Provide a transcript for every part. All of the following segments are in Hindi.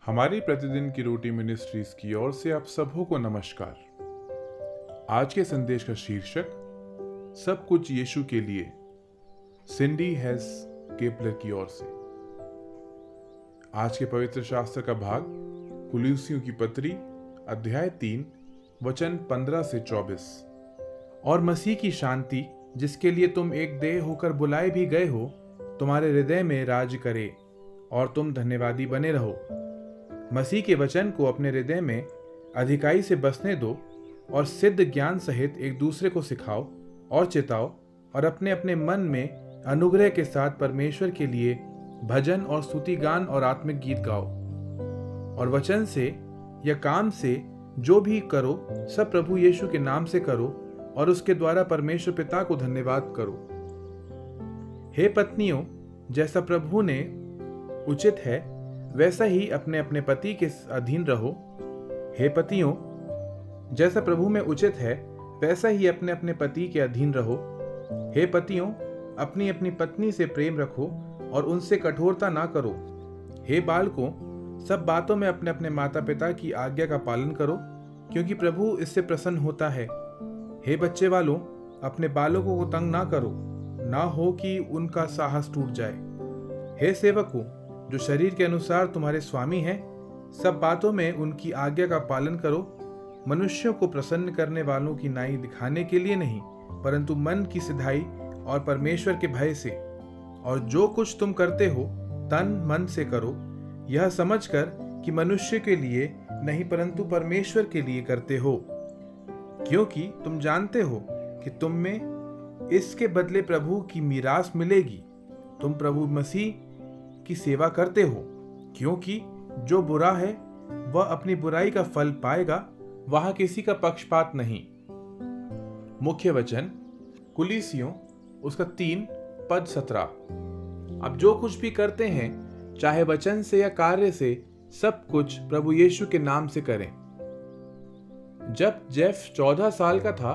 हमारी प्रतिदिन की रोटी मिनिस्ट्रीज की ओर से आप सबों को नमस्कार। आज के संदेश का शीर्षक सब कुछ यीशु के लिए, सिंडी हेस केपलर की ओर से। आज के पवित्र शास्त्र का भाग कुलुस्सियों की पत्री अध्याय 3 वचन 15 से 24। और मसीह की शांति, जिसके लिए तुम एक देह होकर बुलाए भी गए हो, तुम्हारे हृदय में राज करे और तुम धन्यवादी बने रहो। मसीह के वचन को अपने हृदय में अधिकाई से बसने दो और सिद्ध ज्ञान सहित एक दूसरे को सिखाओ और चिताओ, और अपने अपने मन में अनुग्रह के साथ परमेश्वर के लिए भजन और स्तुति गान और आत्मिक गीत गाओ। और वचन से या काम से जो भी करो, सब प्रभु यीशु के नाम से करो और उसके द्वारा परमेश्वर पिता को धन्यवाद करो। हे पत्नियों, जैसा प्रभु ने उचित है वैसा ही अपने अपने पति के अधीन रहो। हे पतियों, जैसा प्रभु में उचित है वैसा ही अपने अपने पति के अधीन रहो। हे पतियों, अपनी अपनी पत्नी से प्रेम रखो और उनसे कठोरता ना करो। हे बालकों, सब बातों में अपने अपने माता पिता की आज्ञा का पालन करो, क्योंकि प्रभु इससे प्रसन्न होता है। हे बच्चे वालों, अपने बालकों को तंग ना करो, ना हो कि उनका साहस टूट जाए। हे सेवकों, जो शरीर के अनुसार तुम्हारे स्वामी हैं, सब बातों में उनकी आज्ञा का पालन करो, मनुष्यों को प्रसन्न करने वालों की नाई दिखाने के लिए नहीं, परंतु मन की सिधाई और परमेश्वर के भय से। और जो कुछ तुम करते हो तन मन से करो, यह समझकर कि मनुष्य के लिए नहीं परंतु परमेश्वर के लिए करते हो, क्योंकि तुम जानते हो कि तुम में इसके बदले प्रभु की मीरास मिलेगी। तुम प्रभु मसीह की सेवा करते हो, क्योंकि जो बुरा है वह अपनी बुराई का फल पाएगा, वहां किसी का पक्षपात नहीं। मुख्य वचन कुलुस्सियों उसका 3 पद 17। अब जो कुछ भी करते हैं, चाहे वचन से या कार्य से, सब कुछ प्रभु यीशु के नाम से करें। जब जेफ 14 साल का था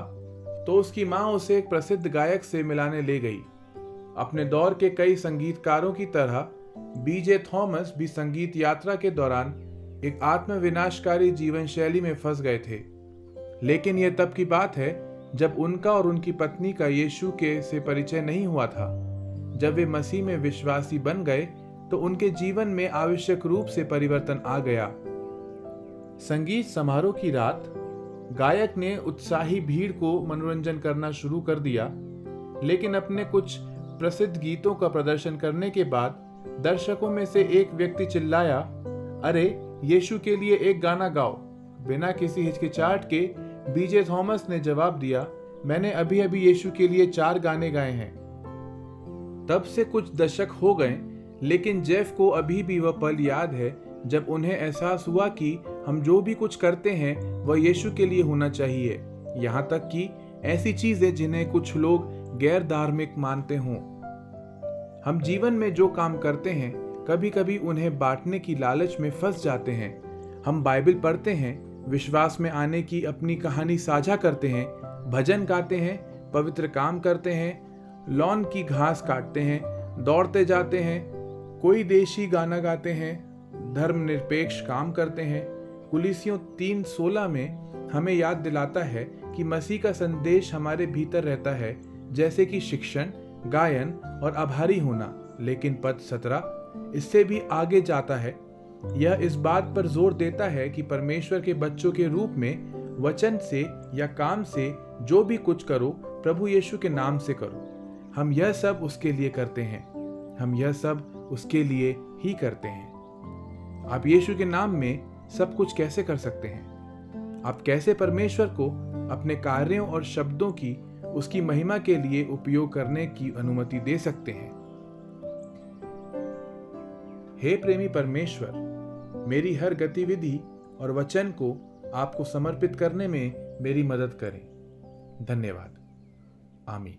तो उसकी मां उसे एक प्रसिद्ध गायक से मिलाने ले गई। अपने दौर के कई संगीतकारों की तरह बीजे थॉमस भी संगीत यात्रा के दौरान एक आत्मविनाशकारी जीवन शैली में फंस गए थे। लेकिन यह तब की बात है जब उनका और उनकी पत्नी का यीशु के से परिचय नहीं हुआ था। जब वे मसीह में विश्वासी बन गए तो उनके जीवन में आवश्यक रूप से परिवर्तन आ गया। संगीत समारोह की रात गायक ने उत्साही भीड़ को मनोरंजन करना शुरू कर दिया, लेकिन अपने कुछ प्रसिद्ध गीतों का प्रदर्शन करने के बाद दर्शकों में से एक व्यक्ति चिल्लाया, अरे यीशु के लिए एक गाना गाओ। बिना किसी हिचकिचाहट के बीजे थॉमस ने जवाब दिया, मैंने अभी अभी यीशु के लिए 4 गाने गाए हैं। तब से कुछ दशक हो गए, लेकिन जेफ को अभी भी वह पल याद है जब उन्हें एहसास हुआ कि हम जो भी कुछ करते हैं वह यीशु के लिए होना चाहिए, यहाँ तक कि ऐसी चीजें जिन्हें कुछ लोग गैर धार्मिक मानते हों। हम जीवन में जो काम करते हैं, कभी कभी उन्हें बांटने की लालच में फंस जाते हैं। हम बाइबल पढ़ते हैं, विश्वास में आने की अपनी कहानी साझा करते हैं, भजन गाते हैं, पवित्र काम करते हैं, लॉन की घास काटते हैं, दौड़ते जाते हैं, कोई देशी गाना गाते हैं, धर्मनिरपेक्ष काम करते हैं। कुलुस्सियों 3:16 में हमें याद दिलाता है कि मसीह का संदेश हमारे भीतर रहता है, जैसे कि शिक्षण, गायन और आभारी होना। लेकिन पद 17 इससे भी आगे जाता है। यह इस बात पर जोर देता है कि परमेश्वर के बच्चों के रूप में वचन से या काम से जो भी कुछ करो, प्रभु यीशु के नाम से करो। हम यह सब उसके लिए करते हैं। हम यह सब उसके लिए ही करते हैं। आप यीशु के नाम में सब कुछ कैसे कर सकते हैं? आप कैसे परमेश्वर को अपने कार्यों और शब्दों की उसकी महिमा के लिए उपयोग करने की अनुमति दे सकते हैं? हे प्रेमी परमेश्वर, मेरी हर गतिविधि और वचन को आपको समर्पित करने में मेरी मदद करें। धन्यवाद। आमीन।